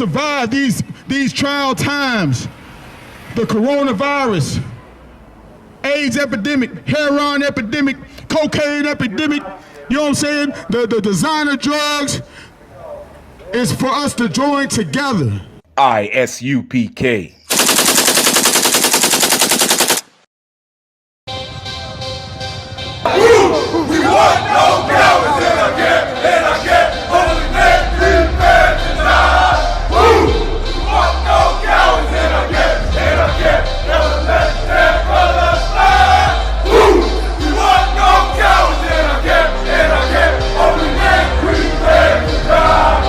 survive these trial times. The coronavirus, AIDS epidemic, heroin epidemic, cocaine epidemic, you know what I'm saying? The designer drugs is for us to join together. I.S.U.P.K. We want no cowards in our camp, and our camp only men prepare to die. We want no cowards in our camp, and our camp never let their brothers die. We want no cowards in our camp, and our camp only men prepare to die.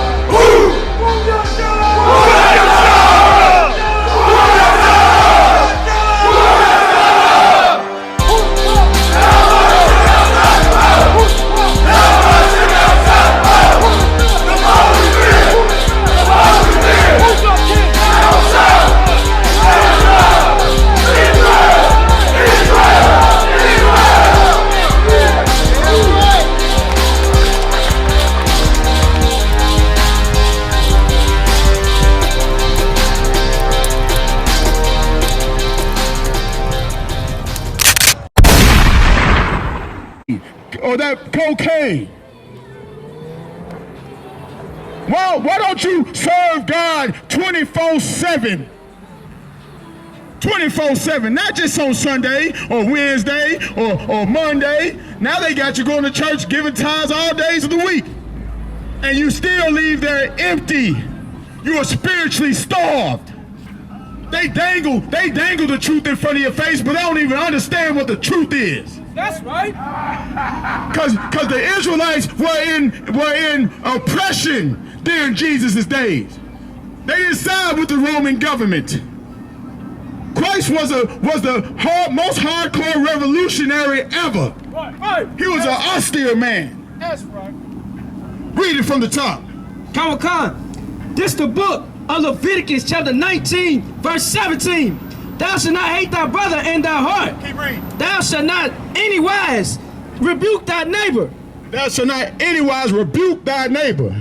Or that cocaine. Well, why don't you serve God 24/7? 24/7, not just on Sunday or Wednesday or Monday. Now they got you going to church giving tithes all days of the week. And you still leave there empty. You are spiritually starved. They dangle the truth in front of your face, but they don't even understand what the truth is. That's right. Because the Israelites were in oppression during Jesus' days. They didn't side with the Roman government. Christ was the most hardcore revolutionary ever. Right. He was an austere man. That's right. Read it from the top. Kawakan, this the book of Leviticus chapter 19, verse 17. Thou shalt not hate thy brother in thy heart. Keep reading. Thou shalt not anywise rebuke thy neighbor. Thou shalt not anywise rebuke thy neighbor.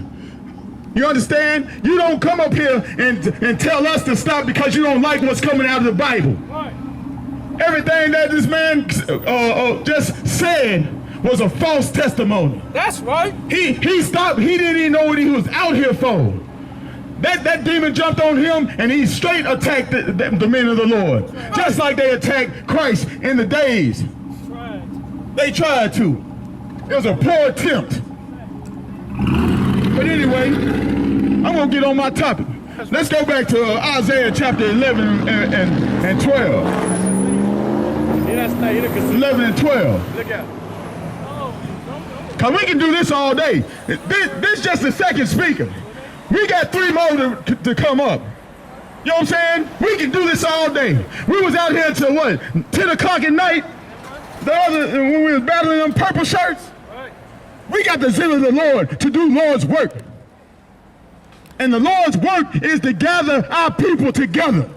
You understand? You don't come up here and tell us to stop because you don't like what's coming out of the Bible. Right. Everything that this man just said was a false testimony. That's right. He stopped. He didn't even know what he was out here for. That demon jumped on him and he straight attacked the men of the Lord. Just like they attacked Christ in the days. They tried to. It was a poor attempt. But anyway, I'm going to get on my topic. Let's go back to Isaiah chapter 11 and 12. 11 and 12. Look out. Because we can do this all day. This is just the second speaker. We got 3 more to come up. You know what I'm saying? We can do this all day. We was out here until what? 10 o'clock at night? When we was battling them purple shirts? We got the zeal of the Lord to do Lord's work. And the Lord's work is to gather our people together.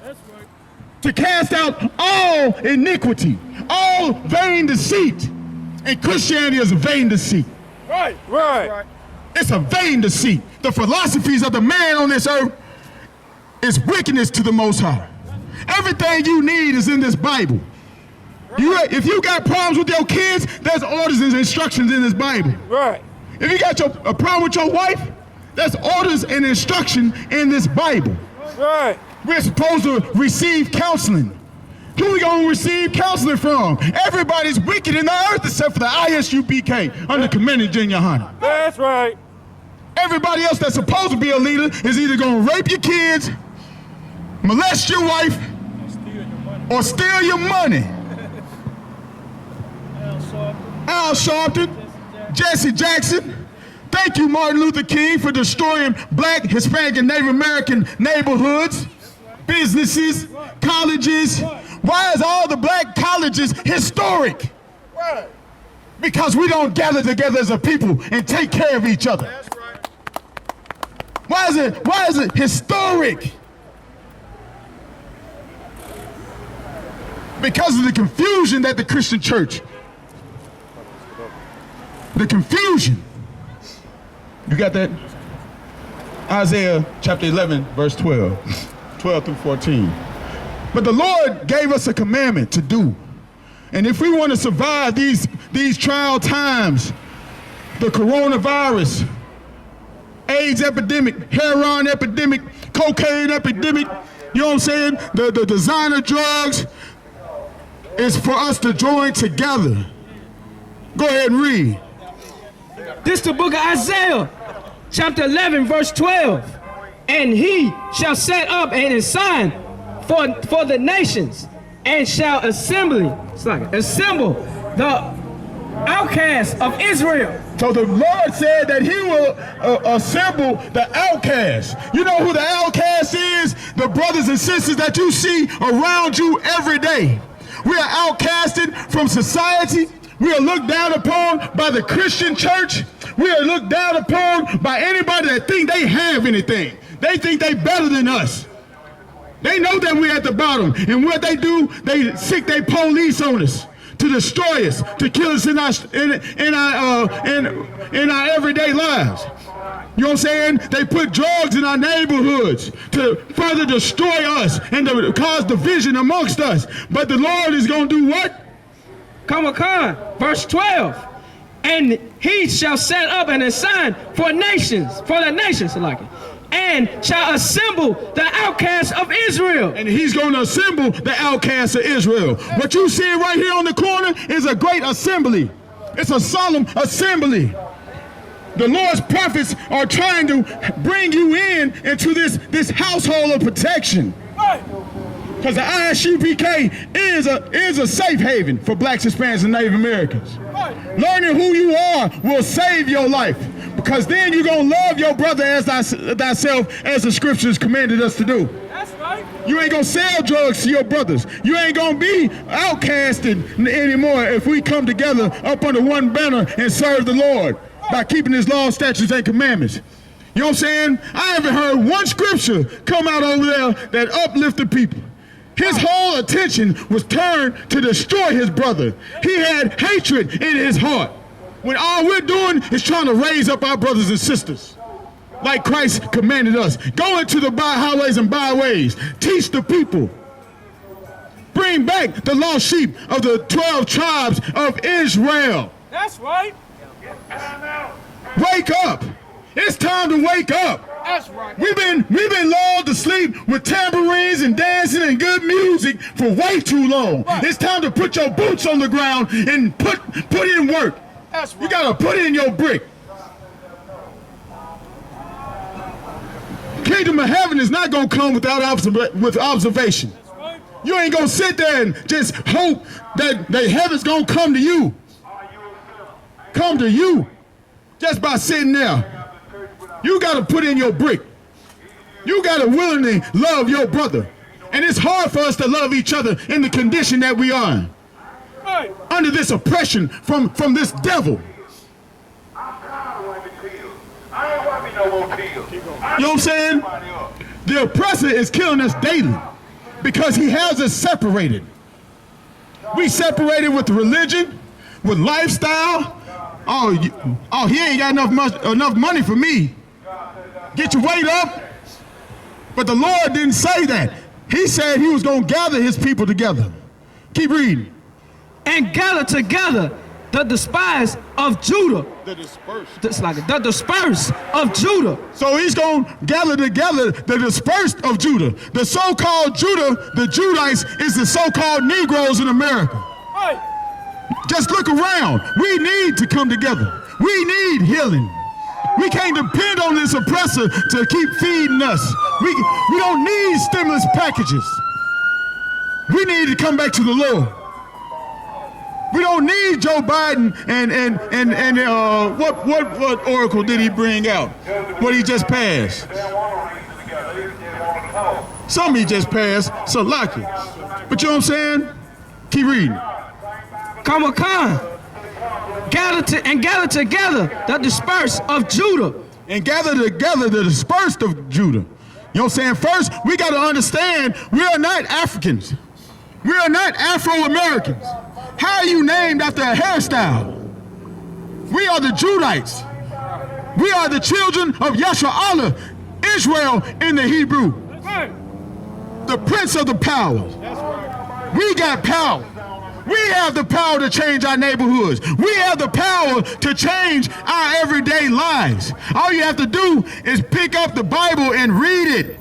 To cast out all iniquity, all vain deceit. And Christianity is a vain deceit. Right. It's a vain deceit. The philosophies of the man on this earth is wickedness to the Most High. Everything you need is in this Bible. If you got problems with your kids, there's orders and instructions in this Bible. Right. If you got a problem with your wife, there's orders and instruction in this Bible. Right. We're supposed to receive counseling. Who we gonna receive counseling from? Everybody's wicked in the earth except for the I.S.U.P.K. under Commander YAHANNA. That's right. Everybody else that's supposed to be a leader is either gonna rape your kids, molest your wife, or steal your money. Al Sharpton, Jesse Jackson. Thank you, Martin Luther King, for destroying Black, Hispanic, and Native American neighborhoods, businesses, colleges. Why is all the black colleges historic? Because we don't gather together as a people and take care of each other. Why is it historic? Because of the confusion that the Christian church. The confusion. You got that? Isaiah chapter 11, verse 12 through 14. But the Lord gave us a commandment to do. And if we want to survive these trial times, the coronavirus, AIDS epidemic, heroin epidemic, cocaine epidemic, you know what I'm saying? The designer drugs, is for us to join together. Go ahead and read. This the book of Isaiah, chapter 11, verse 12. And he shall set up a sign for the nations, and shall assemble the outcasts of Israel. So the Lord said that he will assemble the outcasts. You know who the outcast is? The brothers and sisters that you see around you every day. We are outcasted from society. We are looked down upon by the Christian church. We are looked down upon by anybody that think they have anything. They think they better than us. They know that we're at the bottom. And what they do, they sick their police on us to destroy us, to kill us in our everyday lives. You know what I'm saying? They put drugs in our neighborhoods to further destroy us and to cause division amongst us. But the Lord is going to do what? Come on, verse 12. And he shall set up a sign for the nations, like it, and shall assemble the outcasts of Israel. And he's going to assemble the outcasts of Israel. What you see right here on the corner is a great assembly. It's a solemn assembly. The Lord's prophets are trying to bring you into this household of protection. Because the I.S.U.P.K is a safe haven for blacks, Hispanics, and Native Americans. Learning who you are will save your life, because then you're going to love your brother as thyself, as the scriptures commanded us to do. That's right. You ain't going to sell drugs to your brothers. You ain't going to be outcasted anymore if we come together up under one banner and serve the Lord by keeping his laws, statutes, and commandments. You know what I'm saying? I haven't heard one scripture come out over there that uplifted people. His whole attention was turned to destroy his brother. He had hatred in his heart, when all we're doing is trying to raise up our brothers and sisters, like Christ commanded us. Go into the highways and byways, teach the people. Bring back the lost sheep of the 12 tribes of Israel. That's right. Wake up. It's time to wake up. That's right. We've been lulled to sleep with tambourines and dancing and good music for way too long. Right. It's time to put your boots on the ground and put in work. That's right. You gotta put in your brick. Kingdom of heaven is not gonna come with observation. That's right. You ain't gonna sit there and just hope that the heaven's gonna come to you. Come to you just by sitting there. You got to put in your brick. You got to willingly love your brother. And it's hard for us to love each other in the condition that we are in. Right. Under this oppression from this devil. You know what I'm saying? The oppressor is killing us daily because he has us separated. We separated with religion, with lifestyle. Oh, he ain't got enough money for me. Get your weight up. But the Lord didn't say that. He said he was going to gather his people together. Keep reading. And gather together the despised of Judah. The dispersed. The dispersed of Judah. So he's going to gather together the dispersed of Judah. The so-called Judah, the Judites, is the so-called Negroes in America. Right. Just look around. We need to come together. We need healing. We can't depend on this oppressor to keep feeding us. We don't need stimulus packages. We need to come back to the Lord. We don't need Joe Biden and what oracle did he bring out? What he just passed? Some he just passed, so lucky. But you know what I'm saying? Keep reading. Come on. Gather together the dispersed of Judah. And gather together the dispersed of Judah. You know what I'm saying? First, we got to understand we are not Africans. We are not Afro-Americans. How are you named after a hairstyle? We are the Judites. We are the children of Yasha Allah Israel in the Hebrew. Right. The prince of the powers. We got power. We have the power to change our neighborhoods. We have the power to change our everyday lives. All you have to do is pick up the Bible and read it.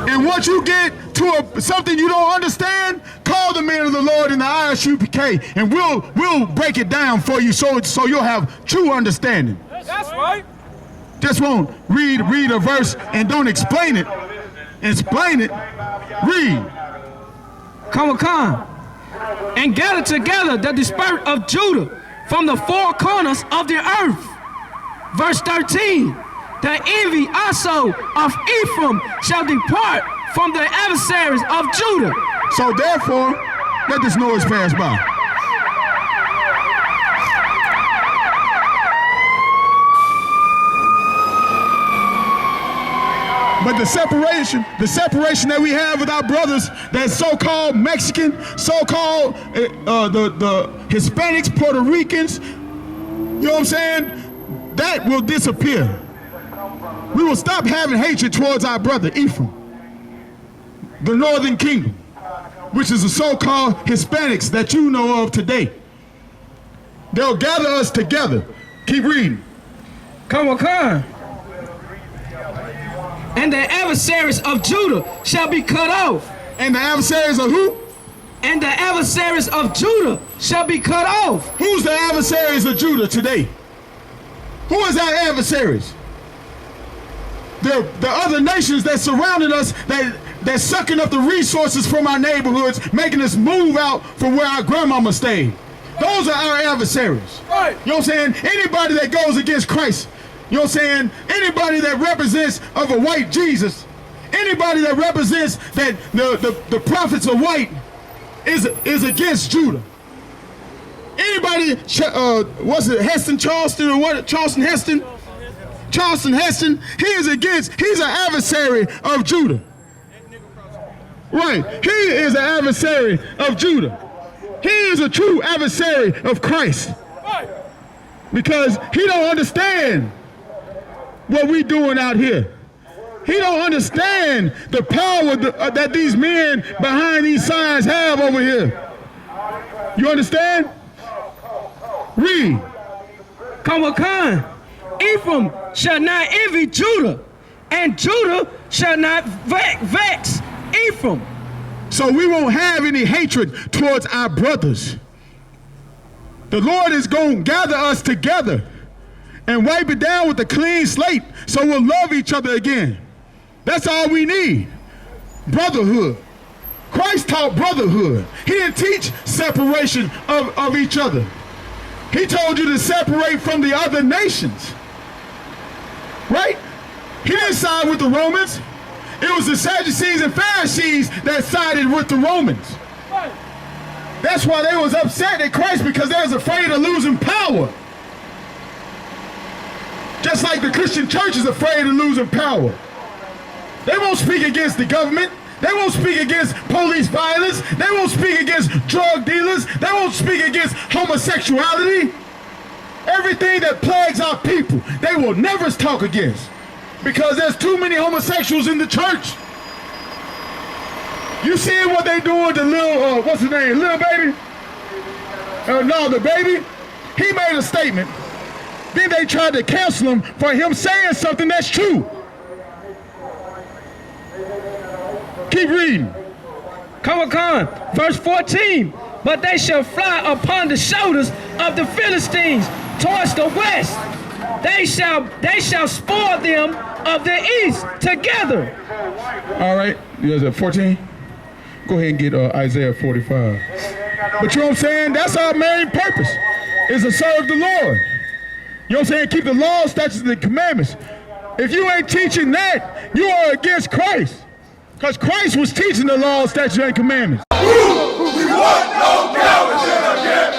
And once you get to something you don't understand, call the men of the Lord in the I.S.U.P.K. and we'll break it down for you so you'll have true understanding. That's right. Just won't read a verse and don't explain it. Explain it. Read. Come and gather together the dispersed of Judah from the four corners of the earth. Verse 13. The envy also of Ephraim shall depart from the adversaries of Judah. So therefore, let this noise pass by. But the separation that we have with our brothers, that so-called Mexican, so-called the Hispanics, Puerto Ricans, you know what I'm saying? That will disappear. We will stop having hatred towards our brother Ephraim, the Northern Kingdom, which is the so-called Hispanics that you know of today. They'll gather us together. Keep reading. Come. And the adversaries of Judah shall be cut off. And the adversaries of who? And the adversaries of Judah shall be cut off. Who's the adversaries of Judah today? Who is our adversaries? The other nations that surrounded us, that's sucking up the resources from our neighborhoods, making us move out from where our grandmama stayed. Those are our adversaries. Right. You know what I'm saying? Anybody that goes against Christ, you know what I'm saying? Anybody that represents of a white Jesus, anybody that represents that the prophets are white is against Judah. Anybody, what's it, Heston Charleston or what? Charleston Heston, he's an adversary of Judah. Right, he is an adversary of Judah. He is a true adversary of Christ. Because he don't understand what we doing out here. He don't understand the power that these men behind these signs have over here. You understand? Read. Come. Ephraim shall not envy Judah, and Judah shall not vex Ephraim. So we won't have any hatred towards our brothers. The Lord is going to gather us together and wipe it down with a clean slate so we'll love each other again. That's all we need. Brotherhood. Christ taught brotherhood. He didn't teach separation of each other. He told you to separate from the other nations. Right? He didn't side with the Romans. It was the Sadducees and Pharisees that sided with the Romans. That's why they was upset at Christ, because they was afraid of losing power. Just like the Christian church is afraid of losing power. They won't speak against the government. They won't speak against police violence. They won't speak against drug dealers. They won't speak against homosexuality. Everything that plagues our people, they will never talk against. Because there's too many homosexuals in the church. You see what they doing to little, what's his name, little baby? No, the baby. He made a statement. Then they tried to cancel him for him saying something that's true. Keep reading. Come. Verse 14. But they shall fly upon the shoulders of the Philistines towards the west. They shall spoil them of the east together. All right, is it 14? Go ahead and get Isaiah 45. But you know what I'm saying? That's our main purpose, is to serve the Lord. You know what I'm saying? Keep the law, statutes, and the commandments. If you ain't teaching that, you are against Christ. Because Christ was teaching the law, statutes, and commandments. We want no cowards in our camp,